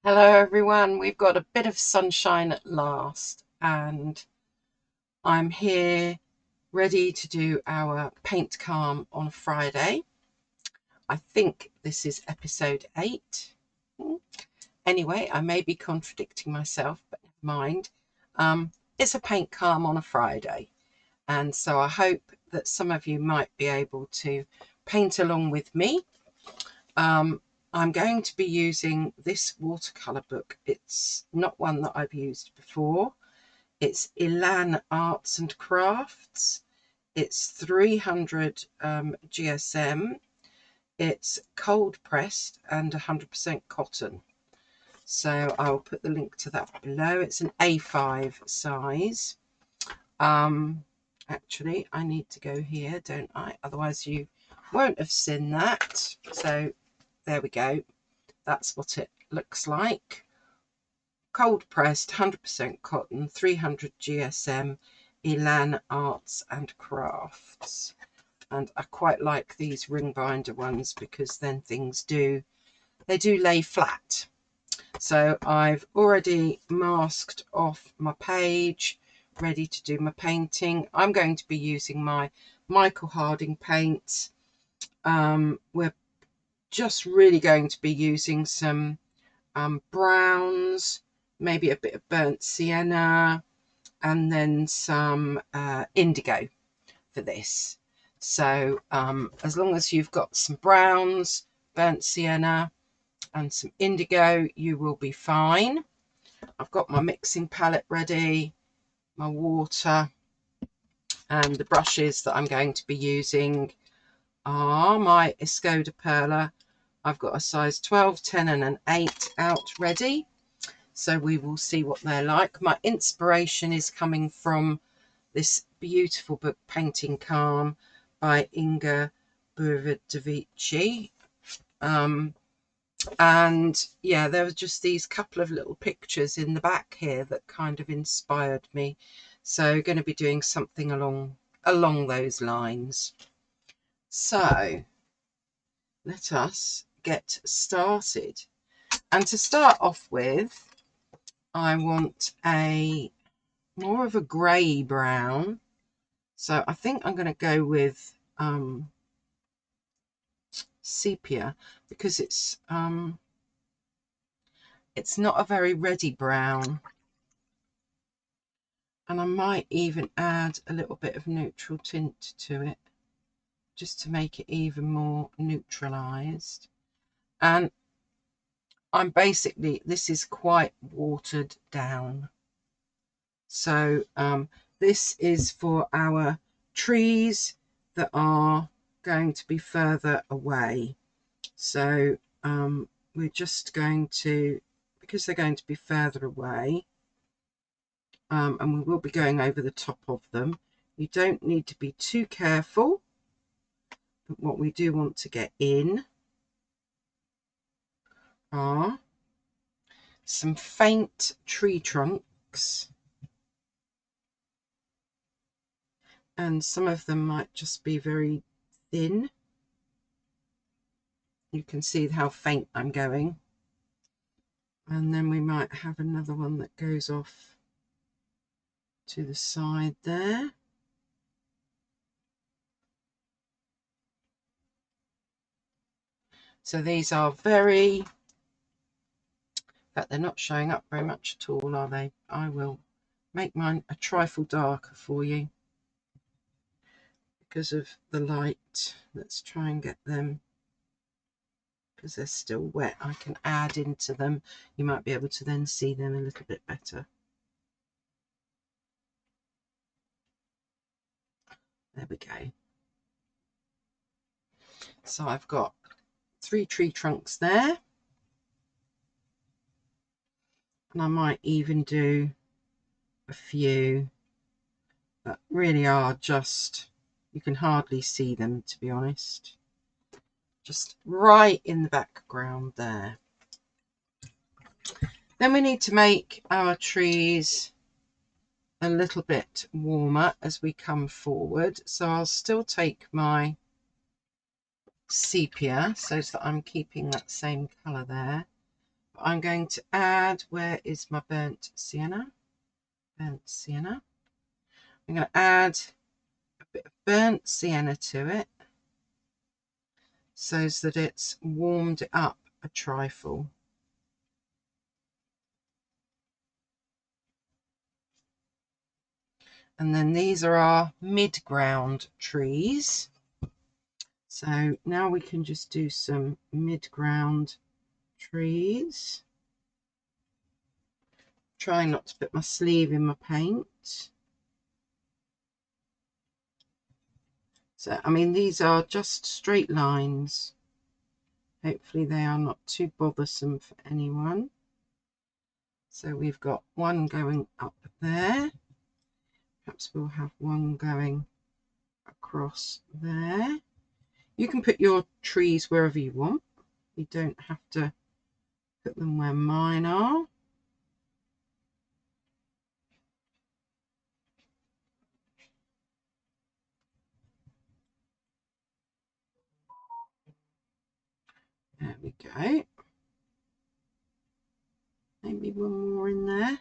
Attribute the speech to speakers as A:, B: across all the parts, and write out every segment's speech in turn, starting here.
A: Hello everyone, we've got a bit of sunshine at last and I'm here ready to do our paint calm on Friday. I think this is episode 8. Anyway, I may be contradicting myself, but never mind. It's a paint calm on a Friday, and so I hope that some of you might be able to paint along with me. I'm going to be using this watercolour book. It's not one that I've used before. It's Elan Arts and Crafts. It's 300 GSM. It's cold pressed and 100% cotton. So I'll put the link to that below. It's an A5 size. Actually, I need to go here, don't I? Otherwise you won't have seen that. So there we go. That's what it looks like. Cold pressed, 100% cotton, 300 GSM, Elan Arts and Crafts. And I quite like these ring binder ones because then things do lay flat. So I've already masked off my page, ready to do my painting. I'm going to be using my Michael Harding paints. We're just really going to be using some browns, maybe a bit of burnt sienna, and then some indigo for this. So as long as you've got some browns, burnt sienna and some indigo, you will be fine. I've got my mixing palette ready, my water, and the brushes that I'm going to be using are my Escoda Perla. I've got a size 12, 10 and an 8 out ready. So we will see what they're like. My inspiration is coming from this beautiful book, Painting Calm, by Inga Burovici. And yeah, there were just these couple of little pictures in the back here that kind of inspired me. So going to be doing something along those lines. So let us get started. And to start off with, I want a more of a grey brown. So I think I'm going to go with sepia because it's not a very ready brown. And I might even add a little bit of neutral tint to it just to make it even more neutralized. And I'm basically, this is quite watered down. So this is for our trees that are going to be further away. So we're just going to, because they're going to be further away, and we will be going over the top of them, you don't need to be too careful. But what we do want to get in are some faint tree trunks, and some of them might just be very thin. You can see how faint I'm going. And then we might have another one that goes off to the side there. So these are very, in fact, they're not showing up very much at all, are they? I will make mine a trifle darker for you because of the light. Let's try and get them, because they're still wet. I can add into them. You might be able to then see them a little bit better. There we go. So I've got 3 tree trunks there. And I might even do a few that really are just, you can hardly see them, to be honest. Just right in the background there. Then we need to make our trees a little bit warmer as we come forward. So I'll still take my sepia so that I'm keeping that same colour there. I'm going to add, where is my burnt sienna? Burnt sienna. I'm going to add a bit of burnt sienna to it so that it's warmed it up a trifle. And then these are our mid-ground trees. So now we can just do some mid-ground trees. Try not to put my sleeve in my paint. So, I mean, these are just straight lines. Hopefully they are not too bothersome for anyone. So we've got one going up there. Perhaps we'll have one going across there. You can put your trees wherever you want. You don't have to put them where mine are. There we go. Maybe one more in there.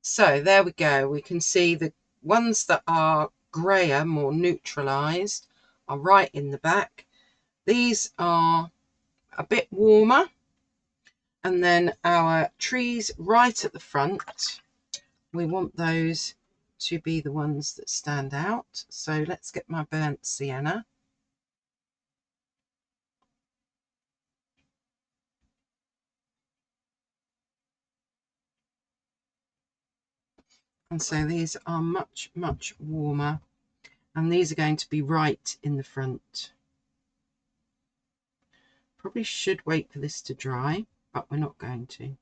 A: So there we go. We can see the ones that are grayer, more neutralized, are right in the back. These are a bit warmer. And then our trees right at the front, we want those to be the ones that stand out. So let's get my burnt sienna. And so these are much, much warmer. And these are going to be right in the front. Probably should wait for this to dry, but we're not going to. In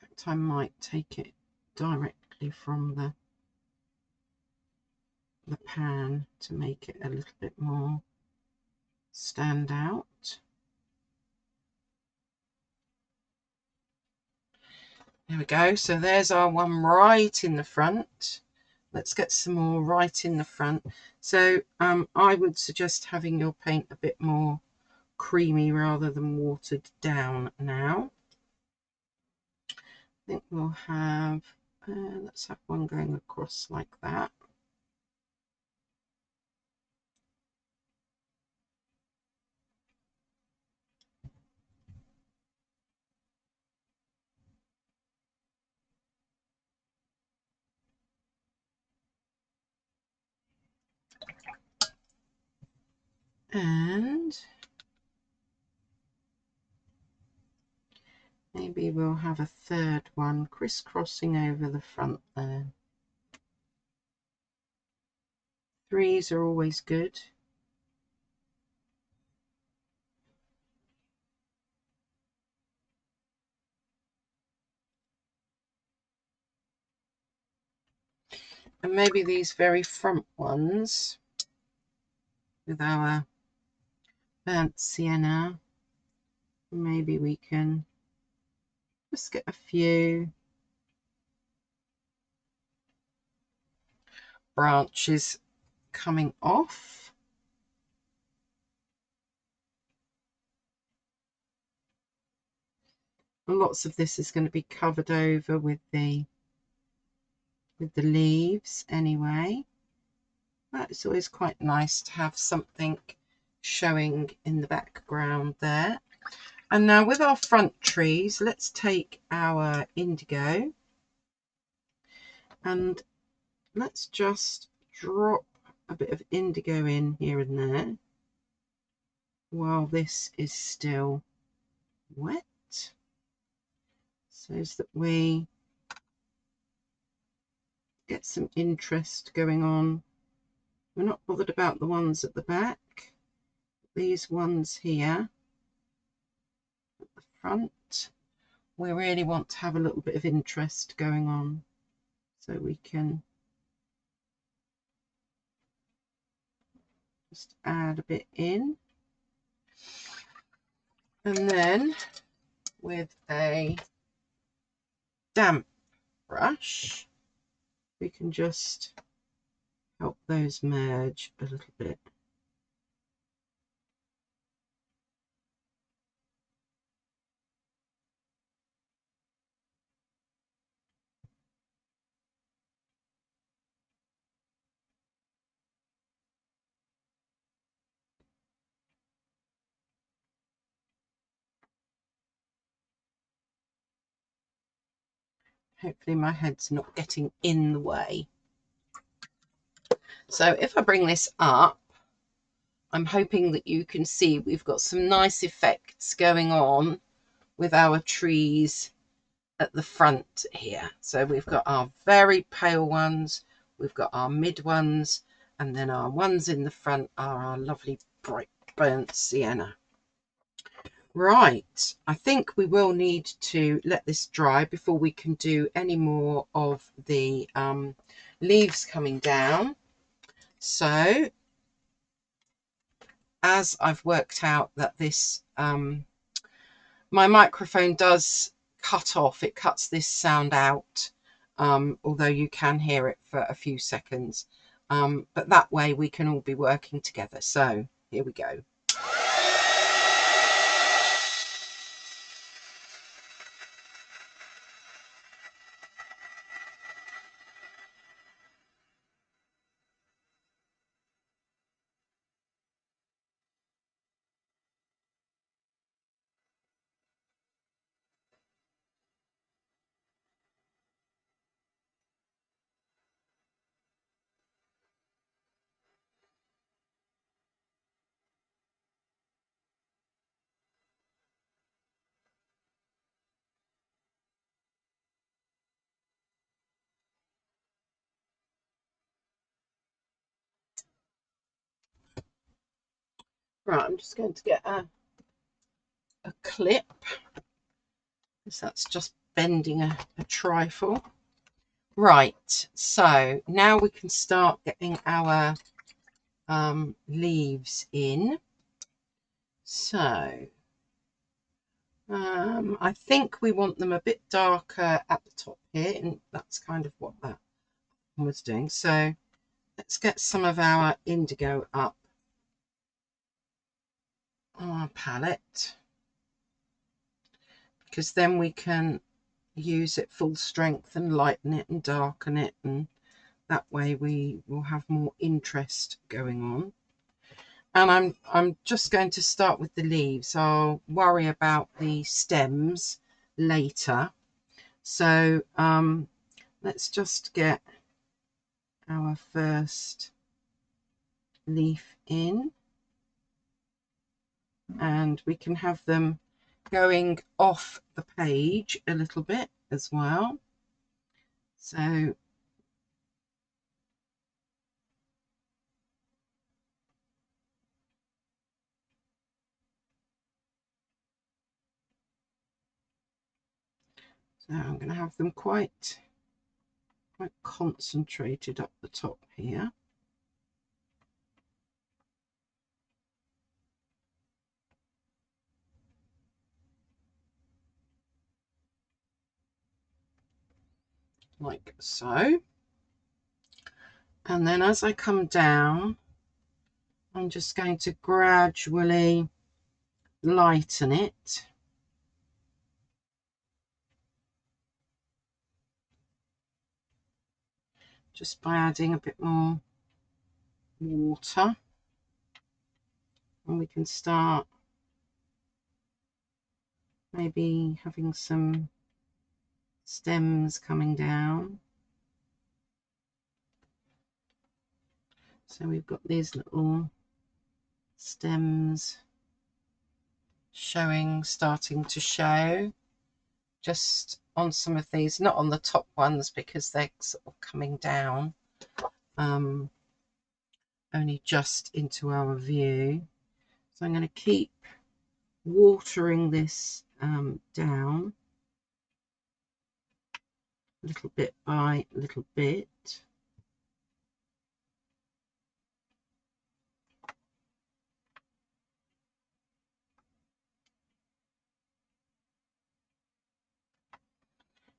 A: fact, I might take it directly from the pan to make it a little bit more stand out. There we go. So there's our one right in the front. Let's get some more right in the front. So I would suggest having your paint a bit more creamy rather than watered down now. I think we'll have, let's have one going across like that. And maybe we'll have a third one crisscrossing over the front there. Threes are always good. And maybe these very front ones with our burnt sienna, maybe we can just get a few branches coming off. And lots of this is going to be covered over with the leaves anyway. But it's always quite nice to have something showing in the background there. And now with our front trees, let's take our indigo and let's just drop a bit of indigo in here and there while this is still wet, so that we get some interest going on. We're not bothered about the ones at the back. These ones here at the front, we really want to have a little bit of interest going on, so we can just add a bit in. And then with a damp brush, we can just help those merge a little bit. Hopefully my head's not getting in the way. So if I bring this up, I'm hoping that you can see we've got some nice effects going on with our trees at the front here. So we've got our very pale ones, we've got our mid ones, and then our ones in the front are our lovely bright burnt sienna. Right, I think we will need to let this dry before we can do any more of the leaves coming down. So as I've worked out that this my microphone does cut off, it cuts this sound out, although you can hear it for a few seconds, but that way we can all be working together. So here we go. Right, I'm just going to get a clip, because that's just bending a trifle. Right, so now we can start getting our leaves in. So I think we want them a bit darker at the top here, and that's kind of what that one was doing. So let's get some of our indigo up on our palette, because then we can use it full strength and lighten it and darken it, and that way we will have more interest going on. And I'm just going to start with the leaves. I'll worry about the stems later. So let's just get our first leaf in, and we can have them going off the page a little bit as well. So I'm going to have them quite concentrated up the top here. Like so. And then as I come down, I'm just going to gradually lighten it. Just by adding a bit more water. And we can start maybe having some stems coming down. So we've got these little stems starting to show just on some of these, not on the top ones because they're sort of coming down only just into our view. So I'm going to keep watering this down little bit by little bit.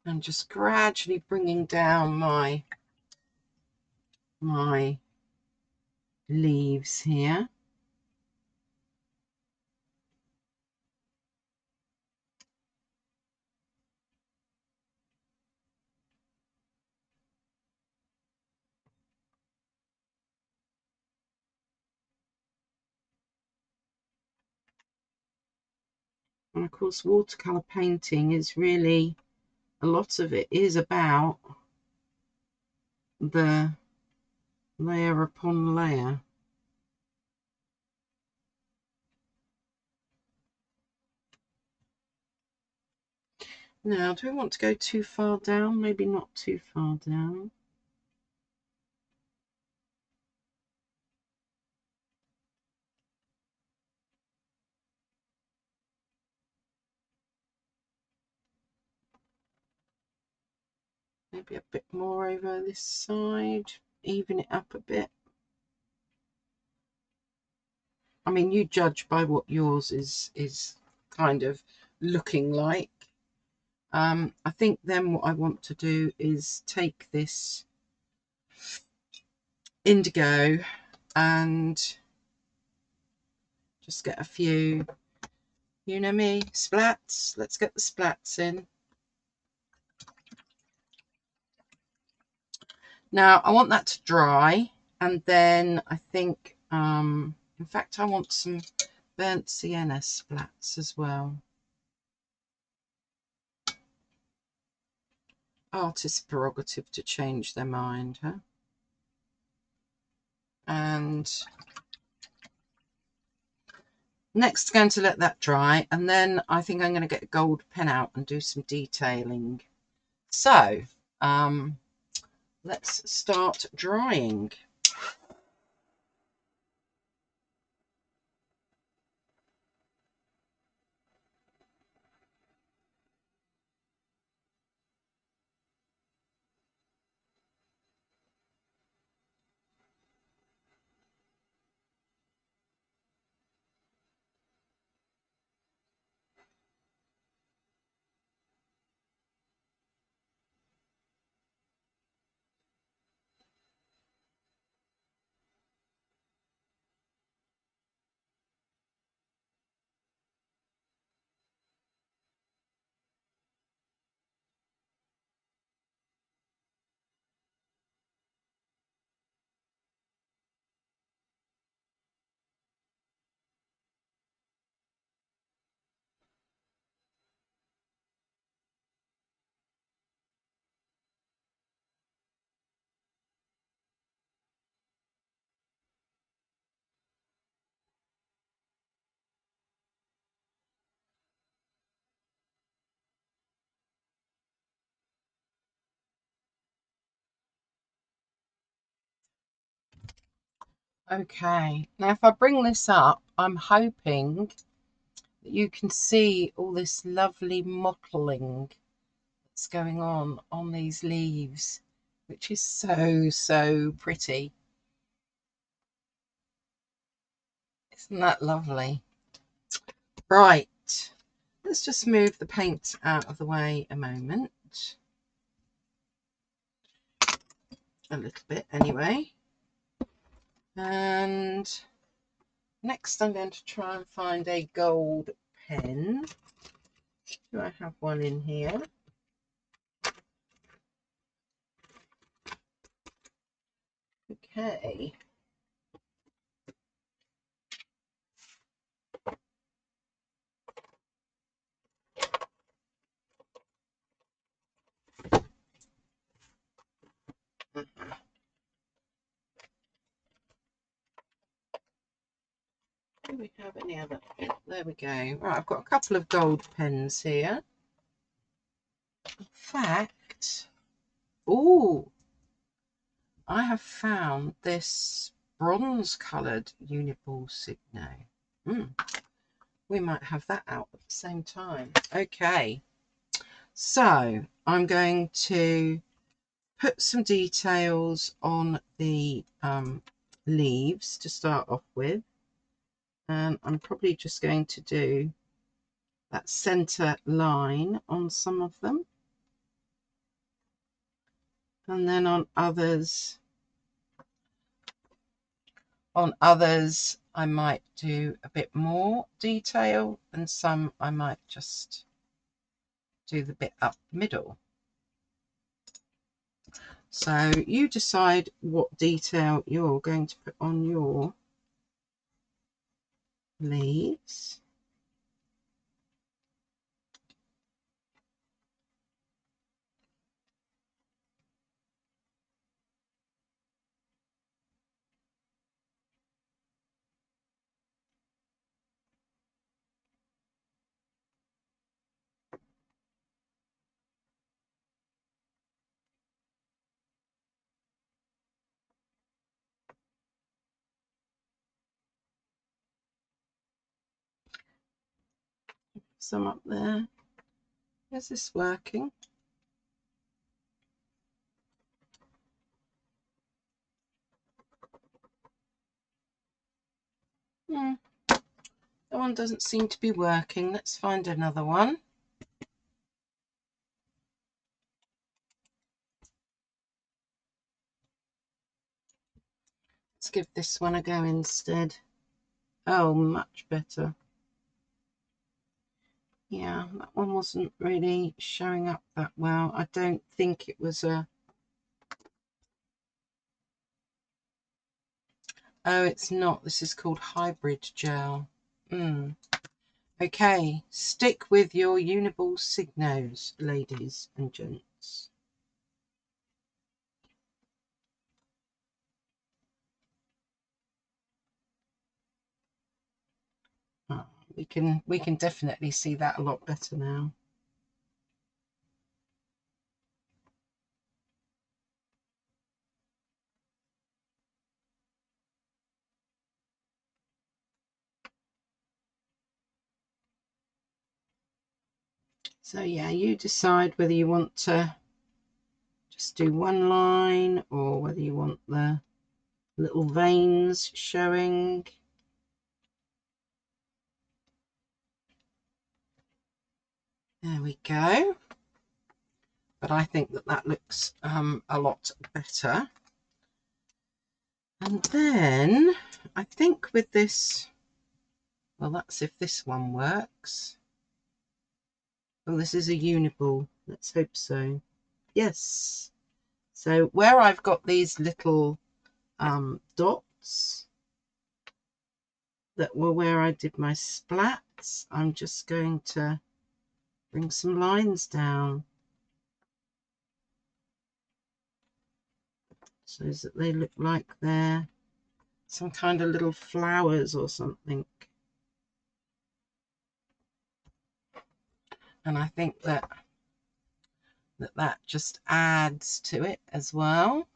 A: And just gradually bringing down my my leaves here. And of course, watercolour painting is really, a lot of it is about the layer upon layer. Now, do we want to go too far down? Maybe not too far down. Maybe a bit more over this side, even it up a bit. I mean, you judge by what yours is kind of looking like. I think then what I want to do is take this indigo and just get a few, you know me, splats. Let's get the splats in. Now I want that to dry, and then I think, in fact, I want some burnt sienna splats as well. Artist's prerogative to change their mind, huh? And next, going to let that dry, and then I think I'm going to get a gold pen out and do some detailing. So let's start drying. Okay, now if I bring this up, I'm hoping that you can see all this lovely mottling that's going on these leaves, which is so pretty. Isn't that lovely? Right, let's just move the paint out of the way a moment. A little bit anyway. And next I'm going to try and find a gold pen. Do I have one in here? Okay. Do we have any other? There we go. Right, I've got a couple of gold pens here. In fact, oh, I have found this bronze coloured Uniball Signo. We might have that out at the same time. Okay, so I'm going to put some details on the leaves to start off with, and I'm probably just going to do that center line on some of them, and then on others On others, I might do a bit more detail, and some I might just do the bit up middle. So you decide what detail you're going to put on your leaves. Some up there. Is this working? That one doesn't seem to be working. Let's find another one. Let's give this one a go instead. Oh, much better. Yeah, that one wasn't really showing up that well. I don't think it was a... Oh, it's not. This is called hybrid gel. Okay, stick with your Uniball Signos, ladies and gents. Oh, we can definitely see that a lot better now. So yeah, you decide whether you want to just do one line or whether you want the little veins showing. There we go. But I think that that looks a lot better. And then I think with this, well, that's if this one works. Well, this is a Uniball. Let's hope so. Yes. So where I've got these little dots that were where I did my splats, I'm just going to bring some lines down so that they look like they're some kind of little flowers or something. And I think that that just adds to it as well.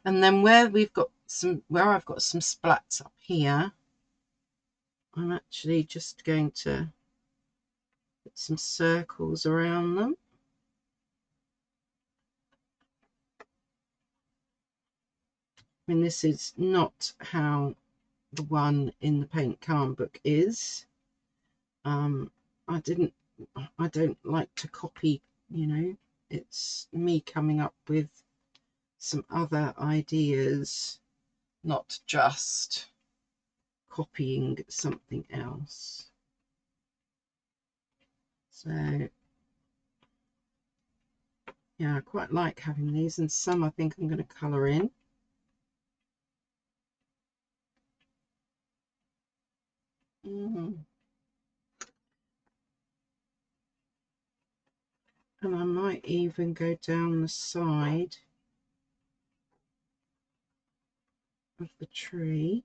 A: And then where I've got some splats up here, I'm actually just going to put some circles around them. I mean, this is not how the one in the Paint Calm book is. I don't like to copy, you know. It's me coming up with some other ideas, not just copying something else. So yeah, I quite like having these, and some I think I'm going to colour in. And I might even go down the side of the tree,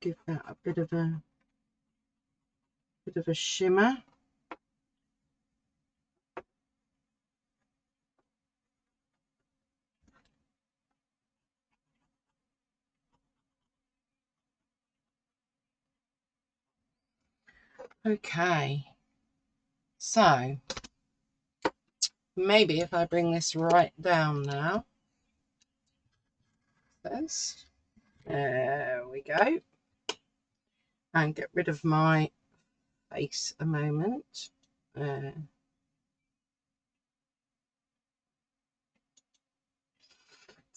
A: give that a bit of a shimmer. Okay, so maybe if I bring this right down now, first, there we go, and get rid of my face a moment.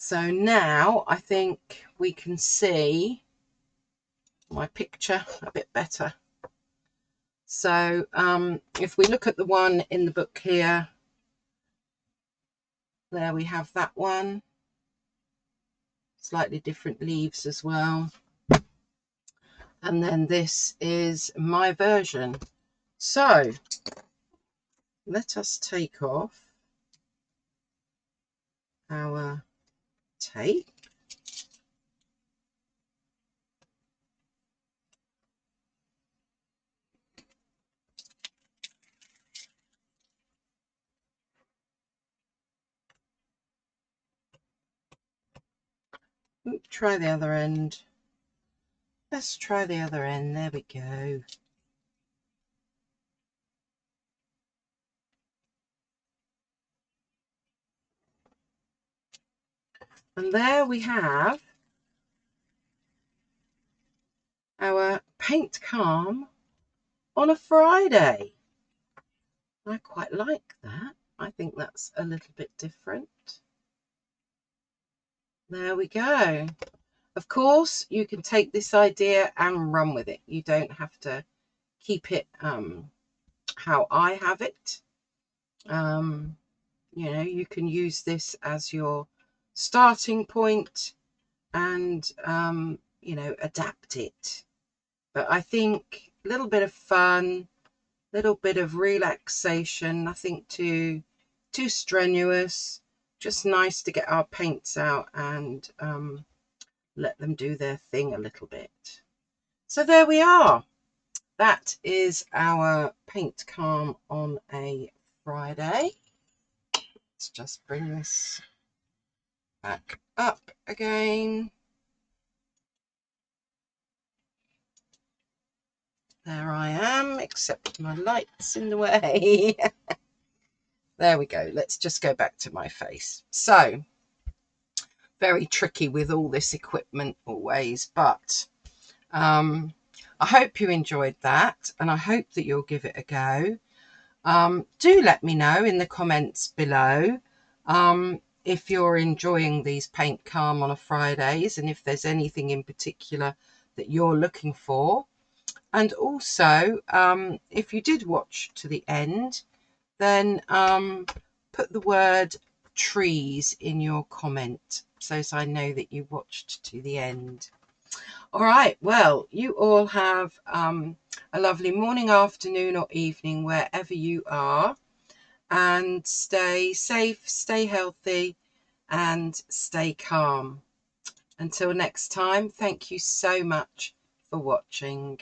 A: So now I think we can see my picture a bit better. So if we look at the one in the book here, there we have that one. Slightly different leaves as well. And then this is my version. So let us take off our tape. Try the other end. Let's try the other end. There we go. And there we have our Paint Calm on a Friday. I quite like that. I think that's a little bit different. There we go. Of course, you can take this idea and run with it. You don't have to keep it how I have it. You know, you can use this as your starting point and, you know, adapt it. But I think a little bit of fun, little bit of relaxation, nothing too strenuous, just nice to get our paints out and let them do their thing a little bit. So there we are. That is our Paint Calm on a Friday. Let's just bring this back up again. There I am, except my light's in the way. There we go. Let's just go back to my face. So, very tricky with all this equipment always, but I hope you enjoyed that, and I hope that you'll give it a go. Do let me know in the comments below if you're enjoying these Paint Calm on a Fridays, and if there's anything in particular that you're looking for. And also, if you did watch to the end, then put the word trees in your comment so as I know that you watched to the end. All right, well, you all have a lovely morning, afternoon or evening wherever you are, and stay safe, stay healthy and stay calm. Until next time, thank you so much for watching.